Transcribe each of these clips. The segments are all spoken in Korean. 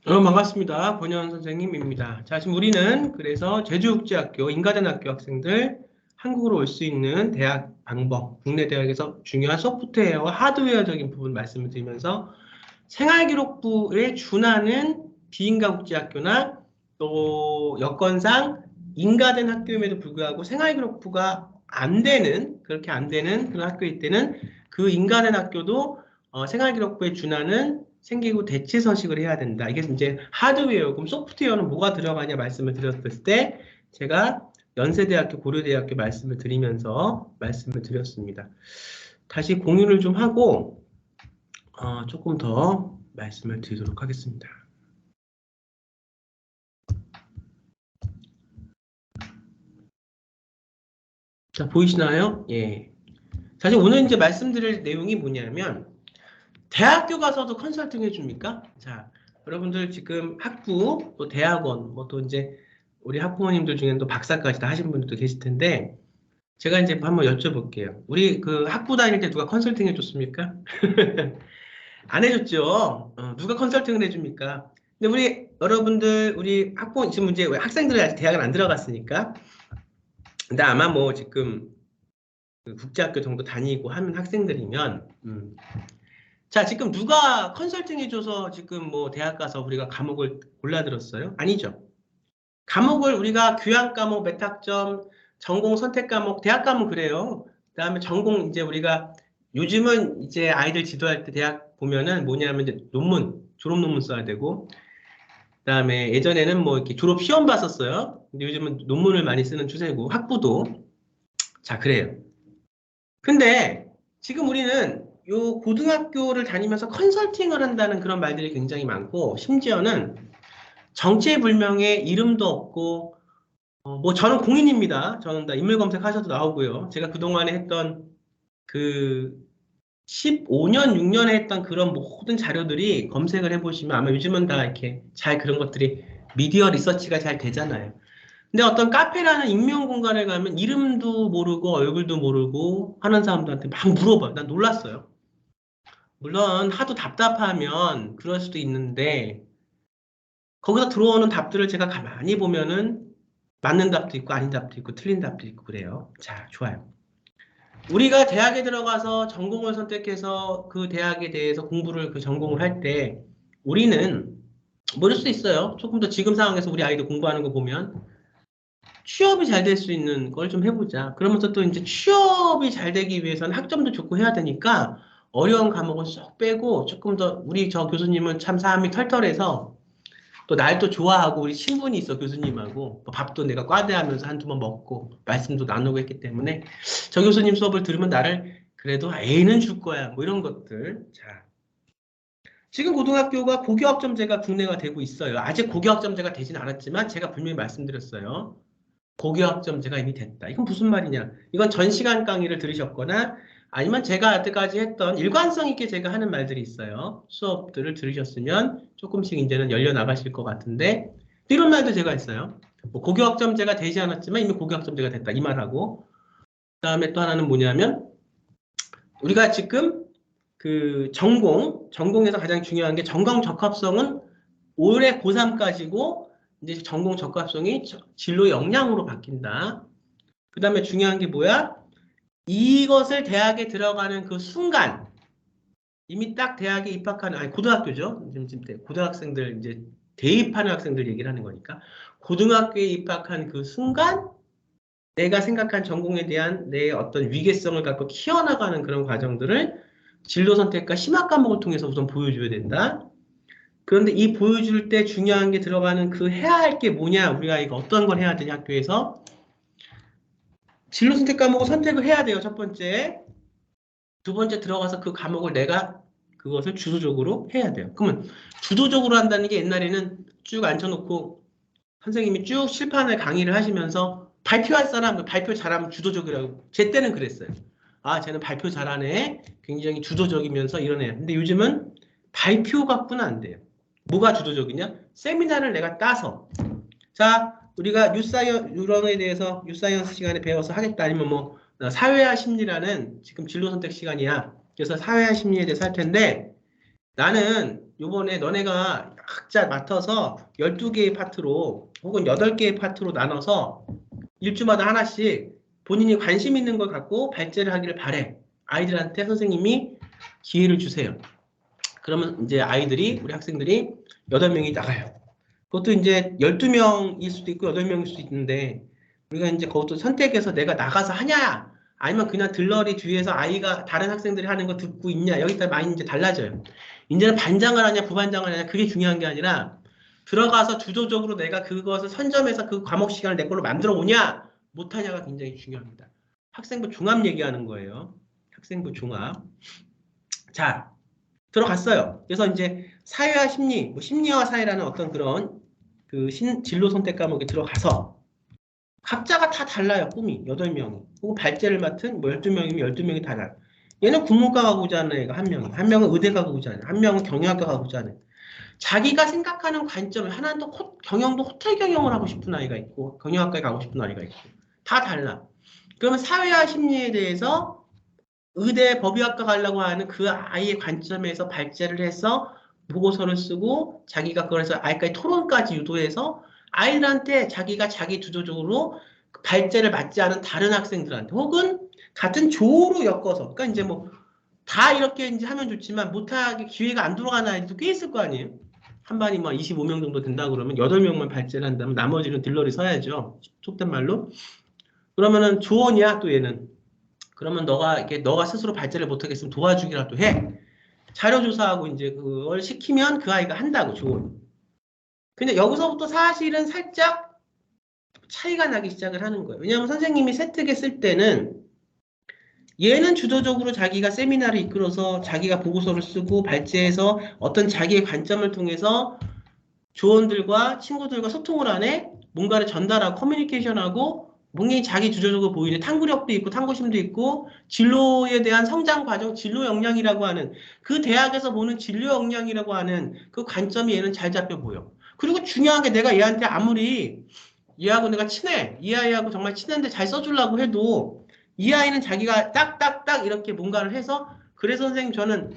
반갑습니다. 권현 선생님입니다. 자, 지금 우리는 그래서 제주국제학교 인가den학교 학생들 한국으로 올 수 있는 대학 방법, 국내 대학에서 중요한 소프트웨어와 하드웨어적인 부분 말씀을 드리면서 생활기록부에 준하는 비인가국제학교나 또 여건상 인가된 학교임에도 불구하고 생활기록부가 안 되는, 그렇게 안 되는 그런 학교일 때는 그 인가된 학교도 생활기록부에 준하는 생기부 대체 서식을 해야 된다. 이게 이제 하드웨어, 그럼 소프트웨어는 뭐가 들어가냐 말씀을 드렸을 때 제가 연세대학교, 고려대학교 말씀을 드리면서 말씀을 드렸습니다. 다시 공유를 좀 하고 조금 더 말씀을 드리도록 하겠습니다. 자, 보이시나요? 예. 사실 오늘 이제 말씀드릴 내용이 뭐냐면 대학교 가서도 컨설팅 해줍니까? 자, 여러분들 지금 학부, 또 대학원, 뭐 또 이제 우리 학부모님들 중에는 또 박사까지 다 하신 분들도 계실 텐데 제가 이제 한번 여쭤볼게요. 우리 그 학부 다닐 때 누가 컨설팅 해줬습니까? 안 해줬죠. 누가 컨설팅을 해줍니까? 근데 우리 여러분들 우리 학부 지금 이제 학생들이 아직 대학을 안 들어갔으니까 근데 아마 뭐 지금 그 국제학교 정도 다니고 하는 학생들이면 자, 지금 누가 컨설팅 해줘서 지금 뭐 대학 가서 우리가 과목을 골라들었어요? 아니죠. 과목을 우리가 교양 과목 몇 학점, 전공 선택 과목, 대학 가면 그래요. 그다음에 전공 이제 우리가 요즘은 이제 아이들 지도할 때 대학 보면은 뭐냐면 이제 논문, 졸업 논문 써야 되고 그다음에 예전에는 뭐 이렇게 졸업 시험 봤었어요. 근데 요즘은 논문을 많이 쓰는 추세고 학부도 자, 그래요. 근데 지금 우리는 요 고등학교를 다니면서 컨설팅을 한다는 그런 말들이 굉장히 많고 심지어는 정체불명의 이름도 없고 뭐 저는 공인입니다. 저는 다 인물 검색하셔도 나오고요. 제가 그동안에 했던 그 15년, 6년에 했던 그런 모든 자료들이 검색을 해보시면 아마 요즘은 다 이렇게 잘 그런 것들이 미디어 리서치가 잘 되잖아요. 근데 어떤 카페라는 익명 공간에 가면 이름도 모르고 얼굴도 모르고 하는 사람들한테 막 물어봐요. 난 놀랐어요. 물론 하도 답답하면 그럴 수도 있는데 거기서 들어오는 답들을 제가 가만히 보면은 맞는 답도 있고 아닌 답도 있고 틀린 답도 있고 그래요. 자, 좋아요. 우리가 대학에 들어가서 전공을 선택해서 그 대학에 대해서 공부를 그 전공을 할 때 우리는 모를 수 있어요. 조금 더 지금 상황에서 우리 아이들 공부하는 거 보면 취업이 잘 될 수 있는 걸 좀 해보자. 그러면서 또 이제 취업이 잘 되기 위해서는 학점도 좋고 해야 되니까 어려운 과목은 쏙 빼고 조금 더 우리 저 교수님은 참 사람이 털털해서 또 날 또 좋아하고 우리 친분이 있어 교수님하고 또 밥도 내가 과대하면서 한두 번 먹고 말씀도 나누고 했기 때문에 저 교수님 수업을 들으면 나를 그래도 A는 줄 거야 뭐 이런 것들. 자, 지금 고등학교가 고교학점제가 국내가 되고 있어요. 아직 고교학점제가 되진 않았지만 제가 분명히 말씀드렸어요. 고교학점제가 이미 됐다. 이건 무슨 말이냐? 이건 전 시간 강의를 들으셨거나 아니면 제가 여태까지 했던 일관성 있게 제가 하는 말들이 있어요. 수업들을 들으셨으면 조금씩 이제는 열려 나가실 것 같은데 이런 말도 제가 했어요. 뭐 고교학점제가 되지 않았지만 이미 고교학점제가 됐다. 이 말하고 그다음에 또 하나는 뭐냐면 우리가 지금 그 전공에서 가장 중요한 게 전공 적합성은 올해 고3까지고 이제 전공 적합성이 진로 역량으로 바뀐다. 그 다음에 중요한 게 뭐야? 이것을 대학에 들어가는 그 순간, 이미 딱 대학에 입학하는, 아니, 고등학교죠. 지금 고등학생들, 이제 대입하는 학생들 얘기를 하는 거니까. 고등학교에 입학한 그 순간, 내가 생각한 전공에 대한 내 어떤 위계성을 갖고 키워나가는 그런 과정들을 진로 선택과 심화 과목을 통해서 우선 보여줘야 된다. 그런데 이 보여줄 때 중요한 게 들어가는 그 해야 할 게 뭐냐, 우리가 이거 어떤 걸 해야 되냐, 학교에서. 진로 선택 과목을 선택을 해야 돼요, 첫 번째. 두 번째 들어가서 그 과목을 내가 그것을 주도적으로 해야 돼요. 그러면 주도적으로 한다는 게 옛날에는 쭉 앉혀놓고 선생님이 쭉 실판을 강의를 하시면서 발표할 사람, 발표 잘하면 주도적이라고. 제 때는 그랬어요. 아, 쟤는 발표 잘하네. 굉장히 주도적이면서 이러네. 근데 요즘은 발표 갖고는 안 돼요. 뭐가 주도적이냐? 세미나를 내가 따서. 자, 우리가 뉴런에 대해서 뉴사이언스 시간에 배워서 하겠다. 아니면 뭐 사회화 심리라는 지금 진로 선택 시간이야. 그래서 사회화 심리에 대해서 할 텐데 나는 요번에 너네가 각자 맡아서 12개의 파트로 혹은 8개의 파트로 나눠서 일주마다 하나씩 본인이 관심 있는 걸 갖고 발제를 하기를 바래. 아이들한테 선생님이 기회를 주세요. 그러면 이제 아이들이, 우리 학생들이 8명이 나가요. 그것도 이제 12명일 수도 있고 8명일 수도 있는데, 우리가 이제 그것도 선택해서 내가 나가서 하냐, 아니면 그냥 들러리 뒤에서 아이가 다른 학생들이 하는 거 듣고 있냐, 여기 따라 많이 이제 달라져요. 이제는 반장을 하냐, 부반장을 하냐, 그게 중요한 게 아니라, 들어가서 주도적으로 내가 그것을 선점해서 그 과목 시간을 내 걸로 만들어 오냐, 못하냐가 굉장히 중요합니다. 학생부 종합 얘기하는 거예요. 학생부 종합. 자, 들어갔어요. 그래서 이제 사회와 심리, 뭐 심리와 사회라는 어떤 그런 그 진로 선택 과목에 들어가서 각자가 다 달라요. 꿈이 8명이. 혹은 발제를 맡은 뭐 12명이면 12명이 달라요. 얘는 국문과 가고자 하는 애가 한 명이, 한 명은 의대 가고자 하는, 한 명은 경영학과 가고자 하는. 자기가 생각하는 관점을, 하나는 또 경영도 호텔 경영을 하고 싶은 아이가 있고 경영학과에 가고 싶은 아이가 있고 다 달라. 그러면 사회와 심리에 대해서 의대 법의학과 가려고 하는 그 아이의 관점에서 발제를 해서 보고서를 쓰고 자기가 그래서 아이까지 토론까지 유도해서 아이들한테 자기가 자기 주도적으로 발제를 맞지 않은 다른 학생들한테 혹은 같은 조로 엮어서, 그러니까 이제 뭐 다 이렇게 이제 하면 좋지만 못하게 기회가 안 들어가는 아이들도 꽤 있을 거 아니에요. 한 반이 뭐 25명 정도 된다 그러면 8명만 발제를 한다면 나머지는 들러리 서야죠. 속된 말로. 그러면은 조언이야 또 얘는. 그러면 너가 스스로 발제를 못하겠으면 도와주기라도 해. 자료 조사하고 이제 그걸 시키면 그 아이가 한다고 조언. 근데 여기서부터 사실은 살짝 차이가 나기 시작을 하는 거예요. 왜냐하면 선생님이 세특에 쓸 때는 얘는 주도적으로 자기가 세미나를 이끌어서 자기가 보고서를 쓰고 발제해서 어떤 자기의 관점을 통해서 조원들과 친구들과 소통을 하네, 뭔가를 전달하고 커뮤니케이션하고 굉장히 자기 주도적으로 보이는 탐구력도 있고 탐구심도 있고 진로에 대한 성장 과정, 진로 역량이라고 하는 그 대학에서 보는 진로 역량이라고 하는 그 관점이 얘는 잘 잡혀 보여. 그리고 중요한 게 내가 얘한테 아무리 얘하고 내가 친해, 이 아이하고 정말 친한데 잘 써주려고 해도 이 아이는 자기가 딱딱딱 이렇게 뭔가를 해서, 그래서 선생님 저는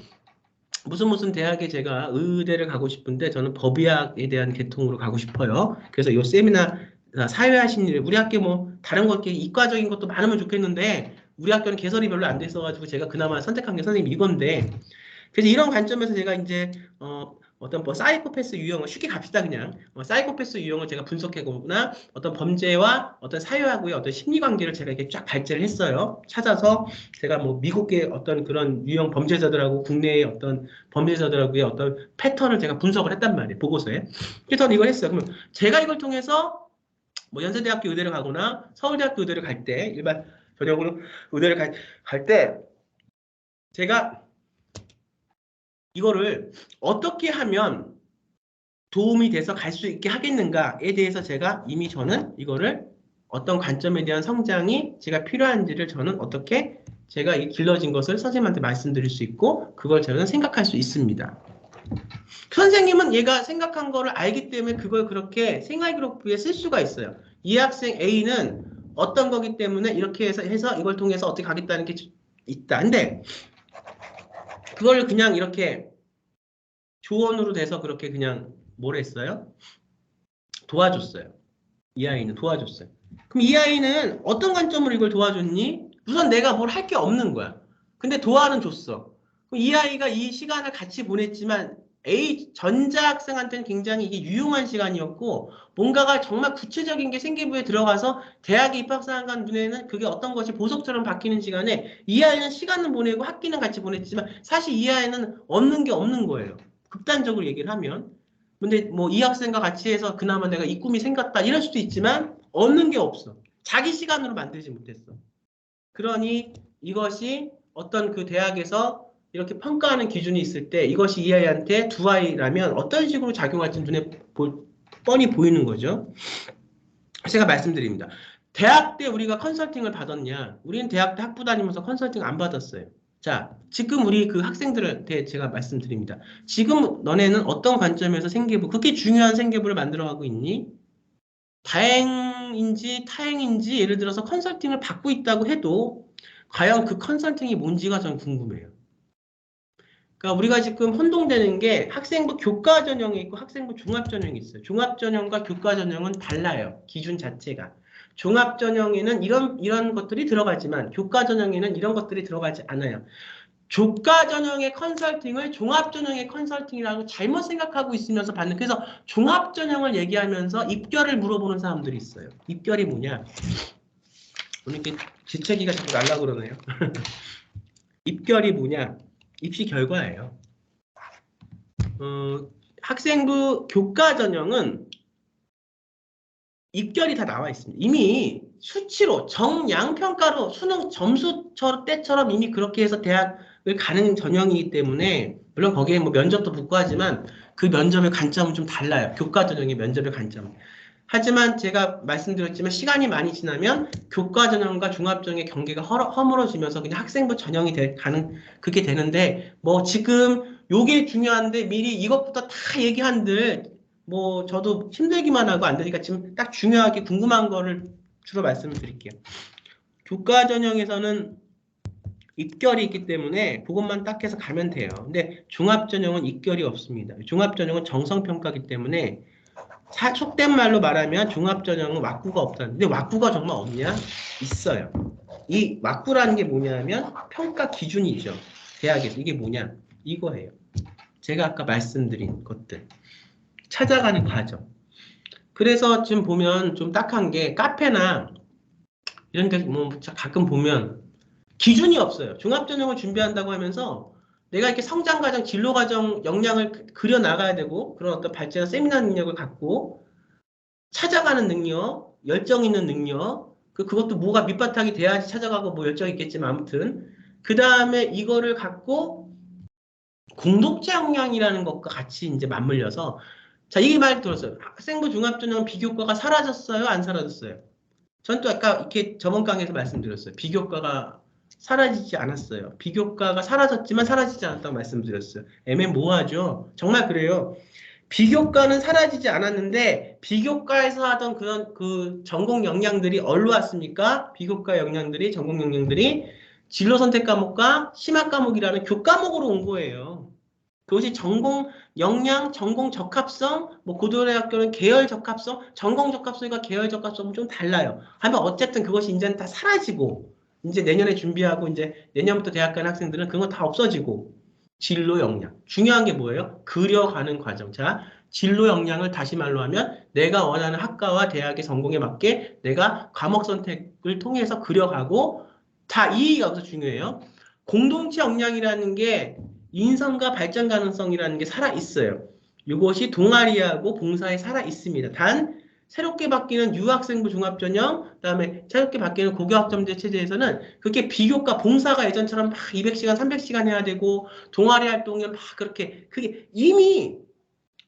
무슨 대학에 제가 의대를 가고 싶은데 저는 법의학에 대한 계통으로 가고 싶어요. 그래서 요 세미나 사회화 심리를 우리 학교 뭐 다른 거 이렇게 이과적인 것도 많으면 좋겠는데 우리 학교는 개설이 별로 안 됐어가지고 제가 그나마 선택한 게 선생님 이건데, 그래서 이런 관점에서 제가 이제 어떤 뭐 사이코패스 유형을 쉽게 갑시다 그냥 사이코패스 유형을 제가 분석해보거나 어떤 범죄와 어떤 사회하고의 어떤 심리 관계를 제가 이렇게 쫙 발제를 했어요. 찾아서 제가 뭐 미국의 어떤 그런 유형 범죄자들하고 국내의 어떤 범죄자들하고의 어떤 패턴을 제가 분석을 했단 말이에요. 보고서에. 그래서 저는 이걸 했어요. 그러면 제가 이걸 통해서 뭐 연세대학교 의대를 가거나 서울대학교 의대를 갈 때 일반 전형으로 의대를 갈 때 제가 이거를 어떻게 하면 도움이 돼서 갈 수 있게 하겠는가에 대해서 제가 이미 저는 이거를 어떤 관점에 대한 성장이 제가 필요한지를 저는 어떻게 제가 이 길러진 것을 선생님한테 말씀드릴 수 있고 그걸 저는 생각할 수 있습니다. 선생님은 얘가 생각한 거를 알기 때문에 그걸 그렇게 생활기록부에 쓸 수가 있어요. 이 학생 A는 어떤 거기 때문에 이렇게 해서 이걸 통해서 어떻게 가겠다는 게 있다. 근데 그걸 그냥 이렇게 조언으로 돼서 그렇게 그냥 뭘 했어요? 도와줬어요. 이 아이는 도와줬어요. 그럼 이 아이는 어떤 관점으로 이걸 도와줬니? 우선 내가 뭘 할 게 없는 거야. 근데 도와는 줬어. 그럼 이 아이가 이 시간을 같이 보냈지만 A 전자 학생한테는 굉장히 이게 유용한 시간이었고 뭔가가 정말 구체적인 게 생기부에 들어가서 대학에 입학생한 눈에는 그게 어떤 것이 보석처럼 바뀌는 시간에 이 아이는 시간을 보내고 학기는 같이 보냈지만 사실 이 아이는 얻는 게 없는 거예요. 극단적으로 얘기를 하면. 근데 뭐 이 학생과 같이 해서 그나마 내가 이 꿈이 생겼다 이럴 수도 있지만 얻는 게 없어. 자기 시간으로 만들지 못했어. 그러니 이것이 어떤 그 대학에서 이렇게 평가하는 기준이 있을 때 이것이 이 아이한테 두 아이라면 어떤 식으로 작용할지 눈에 뻔히 보이는 거죠. 제가 말씀드립니다. 대학 때 우리가 컨설팅을 받았냐? 우리는 대학 때 학부 다니면서 컨설팅 안 받았어요. 자, 지금 우리 그 학생들한테 제가 말씀드립니다. 지금 너네는 어떤 관점에서 생계부, 그렇게 중요한 생계부를 만들어가고 있니? 다행인지 타행인지 예를 들어서 컨설팅을 받고 있다고 해도 과연 그 컨설팅이 뭔지가 전 궁금해요. 그러니까 우리가 지금 혼동되는 게 학생부 교과 전형이 있고 학생부 종합 전형이 있어요. 종합 전형과 교과 전형은 달라요. 기준 자체가. 종합 전형에는 이런 것들이 들어가지만 교과 전형에는 이런 것들이 들어가지 않아요. 교과 전형의 컨설팅을 종합 전형의 컨설팅이라고 잘못 생각하고 있으면서 받는, 그래서 종합 전형을 얘기하면서 입결을 물어보는 사람들이 있어요. 입결이 뭐냐? 오늘 이렇게 지체기가 자꾸 날라 그러네요. 입결이 뭐냐? 입시 결과예요. 학생부 교과 전형은 입결이 다 나와 있습니다. 이미 수치로 정량평가로 수능 점수 때처럼 이미 그렇게 해서 대학을 가는 전형이기 때문에, 물론 거기에 뭐 면접도 붙고 하지만 그 면접의 관점은 좀 달라요. 교과 전형의 면접의 관점. 하지만 제가 말씀드렸지만 시간이 많이 지나면 교과 전형과 종합 전형의 경계가 허물어지면서 그냥 학생부 전형이 그게 되는데, 뭐 지금 요게 중요한데 미리 이것부터 다 얘기한들 뭐 저도 힘들기만 하고 안 되니까 지금 딱 중요하게 궁금한 거를 주로 말씀을 드릴게요. 교과 전형에서는 입결이 있기 때문에 그것만 딱 해서 가면 돼요. 근데 종합 전형은 입결이 없습니다. 종합 전형은 정성평가이기 때문에 속된 말로 말하면 종합 전형은 왁구가 없다는데, 왁구가 정말 없냐? 있어요. 이 왁구라는 게 뭐냐면 평가 기준이죠. 대학에서. 이게 뭐냐? 이거예요. 제가 아까 말씀드린 것들. 찾아가는 과정. 그래서 지금 보면 좀 딱한 게 카페나 이런 데 뭐 가끔 보면 기준이 없어요. 종합전형을 준비한다고 하면서 내가 이렇게 성장과정, 진로과정 역량을 그려 나가야 되고, 그런 어떤 발제나 세미나 능력을 갖고 찾아가는 능력, 열정 있는 능력, 그것도 뭐가 밑바탕이 돼야지 찾아가고 뭐 열정이 있겠지만 아무튼 그 다음에 이거를 갖고 공동체 역량이라는 것과 같이 이제 맞물려서, 자, 이 말 들었어요. 학생부 종합전형 비교과가 사라졌어요? 안 사라졌어요? 전 또 아까 이렇게 저번 강의에서 말씀드렸어요. 비교과가 사라지지 않았어요. 비교과가 사라졌지만 사라지지 않았다고 말씀드렸어요. 애매모호하죠? 정말 그래요. 비교과는 사라지지 않았는데 비교과에서 하던 그런 그 전공 역량들이 어디로 왔습니까? 비교과 역량들이, 전공 역량들이 진로 선택 과목과 심화 과목이라는 교과목으로 온 거예요. 그것이 전공 역량, 전공 적합성, 뭐 고등대학교는 계열 적합성, 전공 적합성과 계열 적합성은 좀 달라요. 하면 어쨌든 그것이 이제는 다 사라지고, 이제 내년에 준비하고 이제 내년부터 대학 가는 학생들은 그런 거 다 없어지고, 진로 역량. 중요한 게 뭐예요? 그려가는 과정. 자, 진로 역량을 다시 말로 하면 내가 원하는 학과와 대학의 전공에 맞게 내가 과목 선택을 통해서 그려가고, 다 이 여기서 중요해요. 공동체 역량이라는 게 인성과 발전 가능성이라는 게 살아있어요. 이것이 동아리하고 봉사에 살아있습니다. 단 새롭게 바뀌는 유학생부 종합전형, 그다음에 새롭게 바뀌는 고교학점제 체제에서는 그게 비교과 봉사가 예전처럼 막 200시간, 300시간 해야 되고 동아리 활동을 막 그렇게, 그게 이미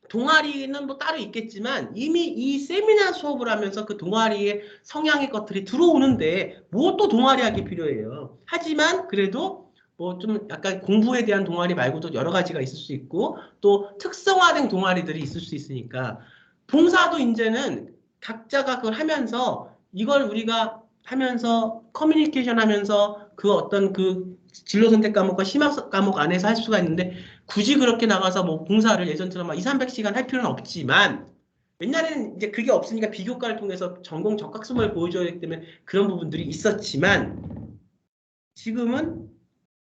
동아리는 뭐 따로 있겠지만 이미 이 세미나 수업을 하면서 그 동아리의 성향의 것들이 들어오는데 뭐 또 동아리 하기 필요해요. 하지만 그래도 뭐 좀 약간 공부에 대한 동아리 말고도 여러 가지가 있을 수 있고 또 특성화된 동아리들이 있을 수 있으니까 봉사도 이제는 각자가 그걸 하면서 이걸 우리가 하면서 커뮤니케이션 하면서 그 어떤 그 진로 선택 과목과 심화 과목 안에서 할 수가 있는데 굳이 그렇게 나가서 뭐 봉사를 예전처럼 막 2, 300시간 할 필요는 없지만 옛날에는 이제 그게 없으니까 비교과를 통해서 전공 적합성을 보여줘야 되기 때문에 그런 부분들이 있었지만 지금은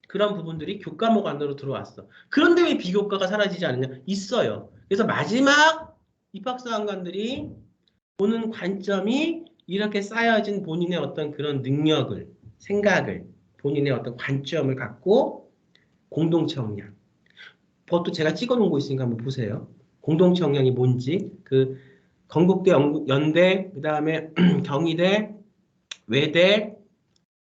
그런 부분들이 교과목 안으로 들어왔어. 그런데 왜 비교과가 사라지지 않느냐? 있어요. 그래서 마지막 입학사관관들이 보는 관점이 이렇게 쌓여진 본인의 어떤 그런 능력을, 생각을, 본인의 어떤 관점을 갖고 공동체 역량. 그것도 제가 찍어놓은 거 있으니까 한번 보세요. 공동체 역량이 뭔지. 그 건국대, 연대, 그 다음에 경희대, 외대,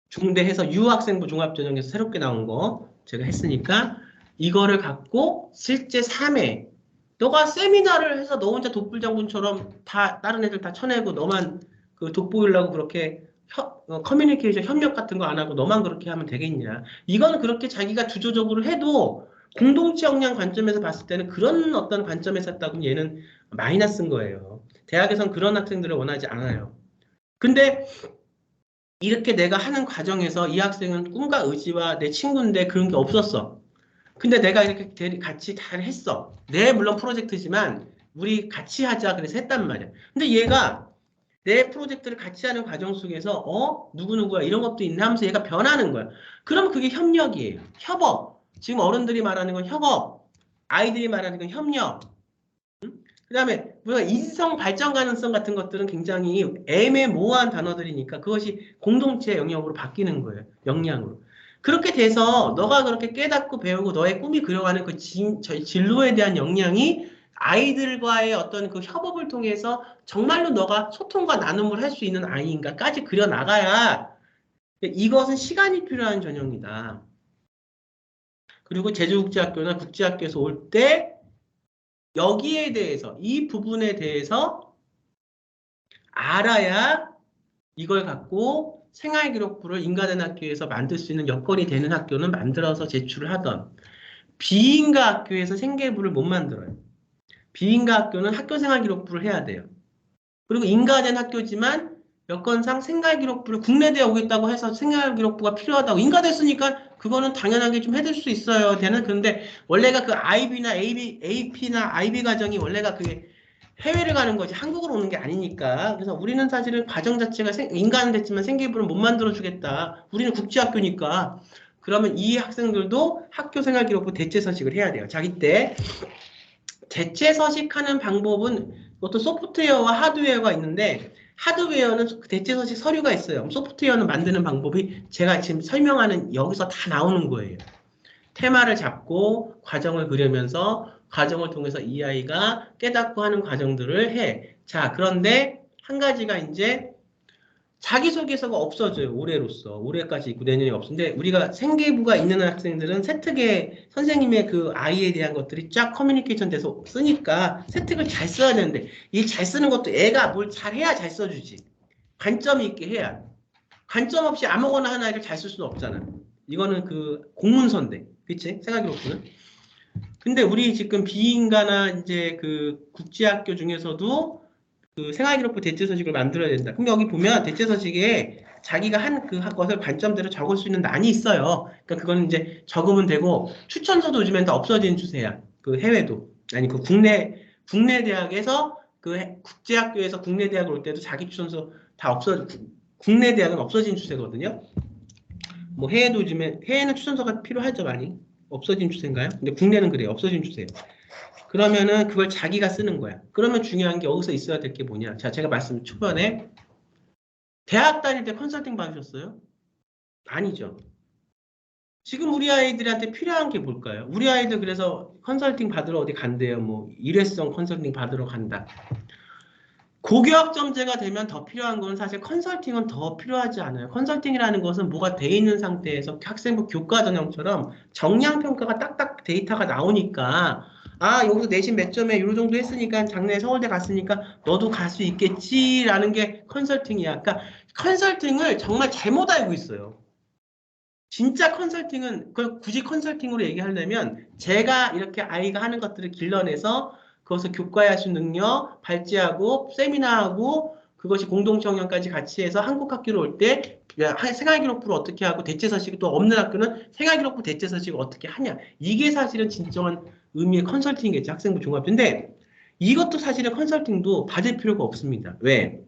중대 해서 유학생부 종합전형에서 새롭게 나온 거 제가 했으니까 이거를 갖고 실제 3회 너가 세미나를 해서 너 혼자 독불장군처럼 다 다른 애들 다 쳐내고 너만 그 돋보이려고 그렇게 커뮤니케이션 협력 같은 거 안 하고 너만 그렇게 하면 되겠냐. 이거는 그렇게 자기가 주도적으로 해도 공동체 역량 관점에서 봤을 때는 그런 어떤 관점에서 했다고 얘는 마이너스인 거예요. 대학에선 그런 학생들을 원하지 않아요. 근데 이렇게 내가 하는 과정에서 이 학생은 꿈과 의지와 내 친구인데 그런 게 없었어. 근데 내가 이렇게 같이 잘 했어. 내 물론 프로젝트지만 우리 같이 하자 그래서 했단 말이야. 근데 얘가 내 프로젝트를 같이 하는 과정 속에서 누구누구야 이런 것도 있나 하면서 얘가 변하는 거야. 그럼 그게 협력이에요. 협업. 지금 어른들이 말하는 건 협업. 아이들이 말하는 건 협력. 그 다음에 우리가 인성 발전 가능성 같은 것들은 굉장히 애매모호한 단어들이니까 그것이 공동체 영역으로 바뀌는 거예요. 역량으로. 그렇게 돼서 너가 그렇게 깨닫고 배우고 너의 꿈이 그려가는 그 진로에 대한 역량이 아이들과의 어떤 그 협업을 통해서 정말로 너가 소통과 나눔을 할 수 있는 아이인가까지 그려나가야 이것은 시간이 필요한 전형이다. 그리고 제주국제학교나 국제학교에서 올 때 여기에 대해서 이 부분에 대해서 알아야 이걸 갖고 생활기록부를 인가된 학교에서 만들 수 있는 여건이 되는 학교는 만들어서 제출을 하던 비인가 학교에서 생계부를 못 만들어요. 비인가 학교는 학교생활기록부를 해야 돼요. 그리고 인가된 학교지만 여건상 생활기록부를 국내대에 오겠다고 해서 생활기록부가 필요하다고 인가됐으니까 그거는 당연하게 좀 해줄 수 있어야 되는. 그런데 원래가 그 IB나 AP나 IB 과정이 원래가 그게 해외를 가는 거지 한국으로 오는 게 아니니까. 그래서 우리는 사실은 과정 자체가 인가는 됐지만 생계부를 못 만들어주겠다. 우리는 국제학교니까. 그러면 이 학생들도 학교생활기록부 대체서식을 해야 돼요. 자기 때 대체서식하는 방법은 어떤 소프트웨어와 하드웨어가 있는데 하드웨어는 대체서식 서류가 있어요. 소프트웨어는 만드는 방법이 제가 지금 설명하는 여기서 다 나오는 거예요. 테마를 잡고 과정을 그리면서 과정을 통해서 이 아이가 깨닫고 하는 과정들을 해. 자, 그런데 한 가지가 이제 자기소개서가 없어져요. 올해로서. 올해까지 있고 내년에 없는데 우리가 생계부가 있는 학생들은 세특에 선생님의 그 아이에 대한 것들이 쫙 커뮤니케이션 돼서 쓰니까 세특을 잘 써야 되는데 이 잘 쓰는 것도 애가 뭘 잘해야 잘 써주지. 관점이 있게 해야. 관점 없이 아무거나 하나를 잘 쓸 수는 없잖아. 이거는 그 공문서인데. 그치? 생활기록부는. 근데 우리 지금 비인가나 이제 그 국제학교 중에서도 그 생활기록부 대체서식을 만들어야 된다. 그럼 여기 보면 대체서식에 자기가 한 그 것을 관점대로 적을 수 있는 난이 있어요. 그러니까 그거는 이제 적으면 되고 추천서도 요즘엔 다 없어진 추세야. 그 해외도 아니 그 국내 대학에서 그 국제학교에서 국내 대학 올 때도 자기 추천서 다 국내 대학은 없어진 추세거든요. 뭐 해외도 요즘에 해외는 추천서가 필요하죠 많이. 없어진 추세인가요? 근데 국내는 그래요. 없어진 추세예요. 그러면은 그걸 자기가 쓰는 거야. 그러면 중요한 게 여기서 있어야 될 게 뭐냐. 자, 제가 말씀 초반에 대학 다닐 때 컨설팅 받으셨어요? 아니죠. 지금 우리 아이들한테 필요한 게 뭘까요? 우리 아이들 그래서 컨설팅 받으러 어디 간대요. 뭐 일회성 컨설팅 받으러 간다. 고교학점제가 되면 더 필요한 건 사실 컨설팅은 더 필요하지 않아요. 컨설팅이라는 것은 뭐가 돼 있는 상태에서 학생부 교과 전형처럼 정량평가가 딱딱 데이터가 나오니까 아 여기서 내신 몇 점에 요 정도 했으니까 작년에 서울대 갔으니까 너도 갈 수 있겠지라는 게 컨설팅이야. 그러니까 컨설팅을 정말 잘못 알고 있어요. 진짜 컨설팅은 그걸 굳이 컨설팅으로 얘기하려면 제가 이렇게 아이가 하는 것들을 길러내서 그것을 교과할 수 있는 능력 발제하고 세미나하고 그것이 공동체 역량까지 같이 해서 한국 학교로 올 때 생활기록부를 어떻게 하고 대체서식이 또 없는 학교는 생활기록부 대체서식을 어떻게 하냐 이게 사실은 진정한 의미의 컨설팅이겠죠. 학생부 종합인데 이것도 사실은 컨설팅도 받을 필요가 없습니다. 왜?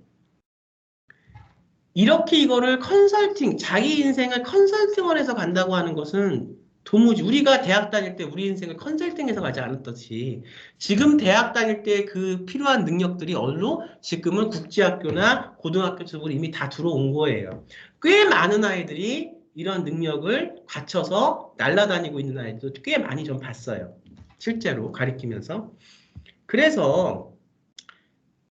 이렇게 이거를 컨설팅, 자기 인생을 컨설팅을 해서 간다고 하는 것은 도무지 우리가 대학 다닐 때 우리 인생을 컨설팅해서 가지 않았듯이 지금 대학 다닐 때 그 필요한 능력들이 어디로 지금은 국제학교나 고등학교 쪽으로 이미 다 들어온 거예요. 꽤 많은 아이들이 이런 능력을 갖춰서 날아다니고 있는 아이들도 꽤 많이 좀 봤어요. 실제로 가리키면서. 그래서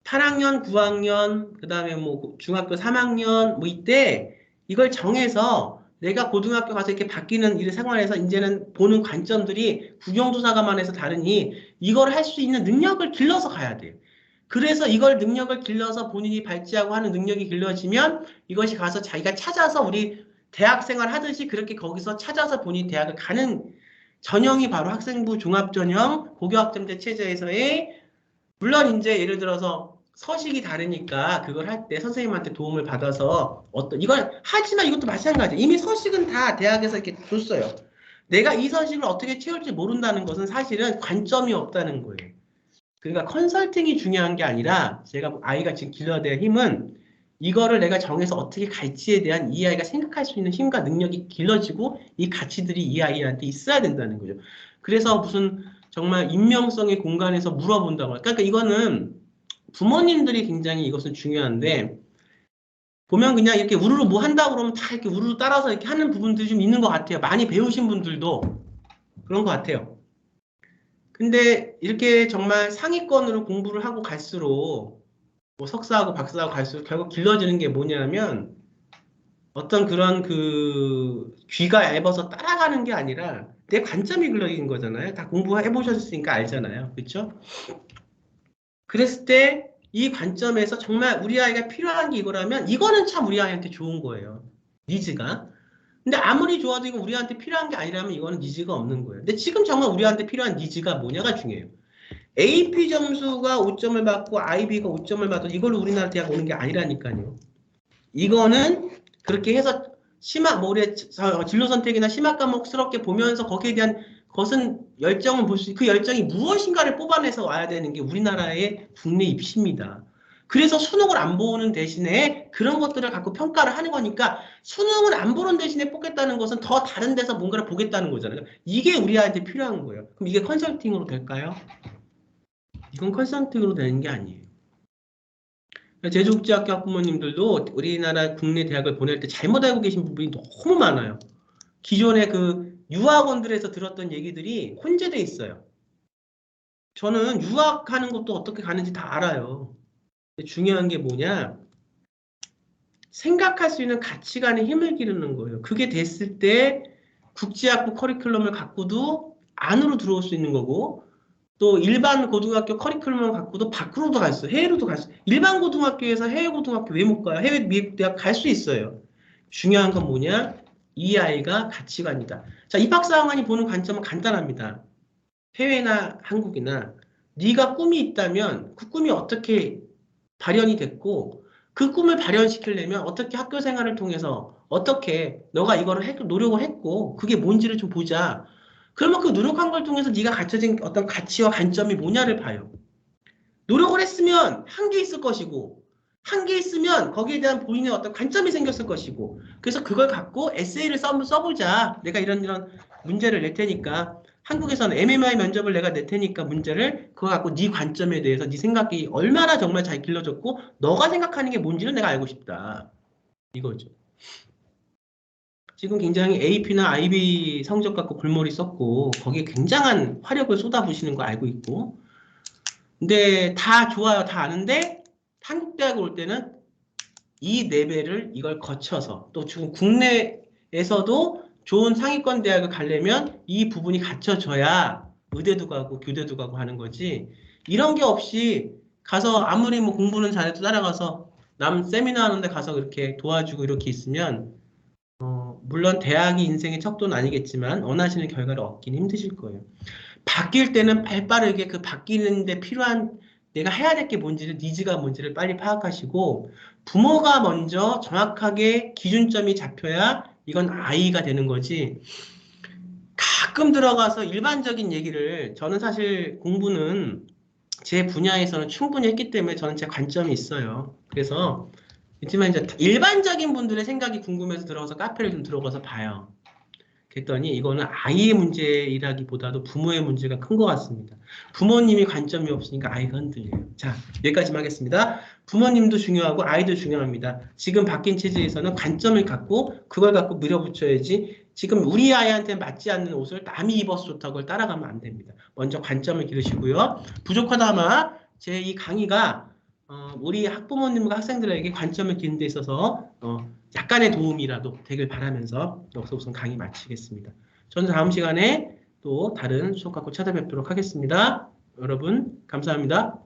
8학년, 9학년, 그 다음에 뭐 중학교 3학년, 뭐 이때 이걸 정해서 내가 고등학교 가서 이렇게 바뀌는 일 생활에서 이제는 보는 관점들이 국영수사가만 해서 다르니 이걸 할 수 있는 능력을 길러서 가야 돼요. 그래서 이걸 능력을 길러서 본인이 발제하고 하는 능력이 길러지면 이것이 가서 자기가 찾아서 우리 대학생활 하듯이 그렇게 거기서 찾아서 본인이 대학을 가는 전형이 바로 학생부 종합전형 고교학점제 체제에서의 물론 이제 예를 들어서 서식이 다르니까 그걸 할 때 선생님한테 도움을 받아서 어떤 이건 하지만 이것도 마찬가지. 이미 서식은 다 대학에서 이렇게 줬어요. 내가 이 서식을 어떻게 채울지 모른다는 것은 사실은 관점이 없다는 거예요. 그러니까 컨설팅이 중요한 게 아니라 제가 아이가 지금 길러야 될 힘은 이거를 내가 정해서 어떻게 갈지에 대한 이 아이가 생각할 수 있는 힘과 능력이 길러지고 이 가치들이 이 아이한테 있어야 된다는 거죠. 그래서 무슨 정말 익명성의 공간에서 물어본다고. 그러니까 이거는 부모님들이 굉장히 이것은 중요한데 보면 그냥 이렇게 우르르 뭐 한다고 그러면 다 이렇게 우르르 따라서 이렇게 하는 부분들이 좀 있는 것 같아요. 많이 배우신 분들도 그런 것 같아요. 근데 이렇게 정말 상위권으로 공부를 하고 갈수록 뭐 석사하고 박사하고 갈수록 결국 길러지는 게 뭐냐면 어떤 그런 그 귀가 얇아서 따라가는 게 아니라 내 관점이 길러진 거잖아요. 다 공부해 보셨으니까 알잖아요. 그렇죠? 그랬을 때 이 관점에서 정말 우리 아이가 필요한 게 이거라면 이거는 참 우리 아이한테 좋은 거예요. 니즈가. 근데 아무리 좋아도 이거 우리한테 필요한 게 아니라면 이거는 니즈가 없는 거예요. 근데 지금 정말 우리한테 필요한 니즈가 뭐냐가 중요해요. AP 점수가 5점을 받고 IB가 5점을 받고 이걸로 우리나라 대학 오는 게 아니라니까요. 이거는 그렇게 해서 진로 선택이나 심화 과목스럽게 보면서 거기에 대한 것은 열정을 볼 수, 그 열정이 무엇인가를 뽑아내서 와야 되는 게 우리나라의 국내 입시입니다. 그래서 수능을 안 보는 대신에 그런 것들을 갖고 평가를 하는 거니까 수능을 안 보는 대신에 뽑겠다는 것은 더 다른 데서 뭔가를 보겠다는 거잖아요. 이게 우리한테 필요한 거예요. 그럼 이게 컨설팅으로 될까요? 이건 컨설팅으로 되는 게 아니에요. 제주국제학교 학부모님들도 우리나라 국내 대학을 보낼 때 잘못 알고 계신 부분이 너무 많아요. 기존의 그 유학원들에서 들었던 얘기들이 혼재돼 있어요. 저는 유학하는 것도 어떻게 가는지 다 알아요. 근데 중요한 게 뭐냐? 생각할 수 있는 가치관의 힘을 기르는 거예요. 그게 됐을 때 국제학부 커리큘럼을 갖고도 안으로 들어올 수 있는 거고 또 일반 고등학교 커리큘럼을 갖고도 밖으로도 갈 수, 해외로도 갈 수. 일반 고등학교에서 해외 고등학교 왜 못 가요? 해외 미국 대학 갈 수 있어요. 중요한 건 뭐냐? 이 아이가 가치관이다. 자, 입학사항관이 보는 관점은 간단합니다. 해외나 한국이나 네가 꿈이 있다면 그 꿈이 어떻게 발현이 됐고 그 꿈을 발현시키려면 어떻게 학교 생활을 통해서 어떻게 너가 이거를 노력을 했고 그게 뭔지를 좀 보자. 그러면 그 노력한 걸 통해서 네가 갖춰진 어떤 가치와 관점이 뭐냐를 봐요. 노력을 했으면 한계 있을 것이고 한계 있으면 거기에 대한 본인의 어떤 관점이 생겼을 것이고 그래서 그걸 갖고 에세이를 써보자. 내가 이런 문제를 낼 테니까 한국에서는 MMI 면접을 내가 낼 테니까 문제를 그거 갖고 네 관점에 대해서 네 생각이 얼마나 정말 잘 길러졌고 너가 생각하는 게 뭔지를 내가 알고 싶다. 이거죠. 지금 굉장히 AP나 IB 성적 갖고 골머리 썼고 거기에 굉장한 화력을 쏟아부으시는 거 알고 있고 근데 다 좋아요. 다 아는데 한국 대학 올 때는 이 레벨을 이걸 거쳐서 또 지금 국내에서도 좋은 상위권 대학을 가려면 이 부분이 갖춰져야 의대도 가고 교대도 가고 하는 거지 이런 게 없이 가서 아무리 뭐 공부는 잘해도 따라가서 남 세미나 하는데 가서 이렇게 도와주고 이렇게 있으면 물론 대학이 인생의 척도는 아니겠지만 원하시는 결과를 얻긴 힘드실 거예요. 바뀔 때는 발빠르게 그 바뀌는데 필요한 내가 해야 될 게 뭔지를 니즈가 뭔지를 빨리 파악하시고 부모가 먼저 정확하게 기준점이 잡혀야 이건 아이가 되는 거지 가끔 들어가서 일반적인 얘기를 저는 사실 공부는 제 분야에서는 충분히 했기 때문에 저는 제 관점이 있어요. 그래서 있지만 이제 일반적인 분들의 생각이 궁금해서 들어가서 카페를 좀 들어가서 봐요. 그랬더니 이거는 아이의 문제이라기보다도 부모의 문제가 큰 것 같습니다. 부모님이 관점이 없으니까 아이가 흔들려요. 자, 여기까지만 하겠습니다. 부모님도 중요하고 아이도 중요합니다. 지금 바뀐 체제에서는 관점을 갖고 그걸 갖고 밀어붙여야지 지금 우리 아이한테 맞지 않는 옷을 남이 입어서 좋다고 그걸 따라가면 안 됩니다. 먼저 관점을 기르시고요. 부족하다마 제 이 강의가 우리 학부모님과 학생들에게 관점을 기르는 데 있어서 약간의 도움이라도 되길 바라면서 여기서 우선 강의 마치겠습니다. 저는 다음 시간에 또 다른 수업 갖고 찾아뵙도록 하겠습니다. 여러분 감사합니다.